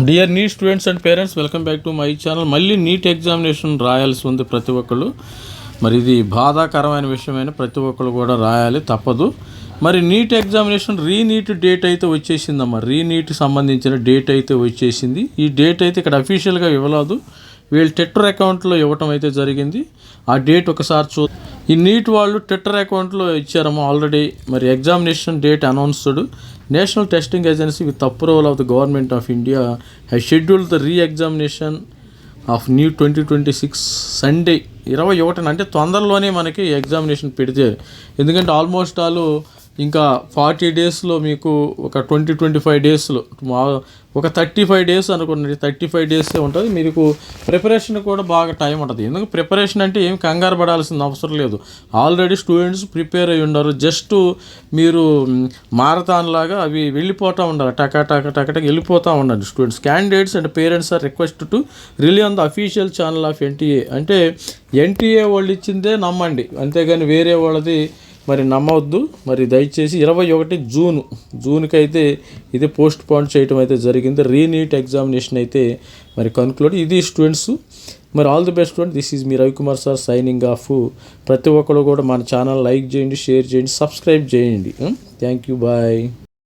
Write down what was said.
Dear NEET students and parents, welcome back to my channel. మళ్ళీ neat examination రాయాల్సి ఉంది ప్రతి ఒక్కళ్ళు. మరి ఇది బాధాకరమైన విషయమైన ప్రతి ఒక్కళ్ళు కూడా రాయాలి, తప్పదు. మరి నీట్ ఎగ్జామినేషన్ రీనీట్ డేట్ అయితే వచ్చేసిందమ్మా. రీనీట్ సంబంధించిన డేట్ అయితే వచ్చేసింది. ఈ డేట్ అయితే ఇక్కడ అఫీషియల్గా ఇవ్వలేదు, వీళ్ళు ట్విట్టర్ అకౌంట్లో ఇవ్వటం అయితే జరిగింది. ఆ డేట్ ఒకసారి ఈ నీట్ వాళ్ళు ట్విట్టర్ అకౌంట్లో ఇచ్చారమ్మా ఆల్రెడీ. మరి examination date announced. National Testing Agency with approval of the Government of India has scheduled the re-examination of NEET 2026 Sunday 21 అంటే తొందరలోనే మనకి ఎగ్జామినేషన్ పెడితే, ఎందుకంటే ఆల్మోస్ట్ ఆల్ ఇంకా 40 డేస్లో మీకు ఒక 20-25 డేస్లో ఒక 35 డేస్ అనుకోండి, 35 డేసే ఉంటుంది. మీకు ప్రిపరేషన్ కూడా బాగా టైం ఉంటుంది. ఎందుకు ప్రిపరేషన్ అంటే ఏం కంగారు పడాల్సిన అవసరం లేదు. ఆల్రెడీ స్టూడెంట్స్ ప్రిపేర్ అయ్యి ఉన్నారు. జస్ట్ మీరు మారథాన్ లాగా అవి వెళ్ళిపోతూ ఉండాలి, టక వెళ్ళిపోతూ ఉండండి students. Candidates and parents are request to rely on the official channel of NTA. అంటే ఎన్టీఏ వాళ్ళు ఇచ్చిందే నమ్మండి, అంతేగాని వేరే వాళ్ళది మరి నమ్మవద్దు. మరి దయచేసి 21 జూన్కి అయితే ఇది పోస్ట్ పోన్ చేయడం అయితే జరిగింది. రీనీట్ ఎగ్జామినేషన్ అయితే మరి కన్క్లూడ్. ఇది స్టూడెంట్స్, మరి all the best student. This is me Ravikumar sir signing off. ప్రతి ఒక్కరు కూడా మన ఛానల్ లైక్ చేయండి, షేర్ చేయండి, సబ్స్క్రైబ్ చేయండి. Thank you, bye.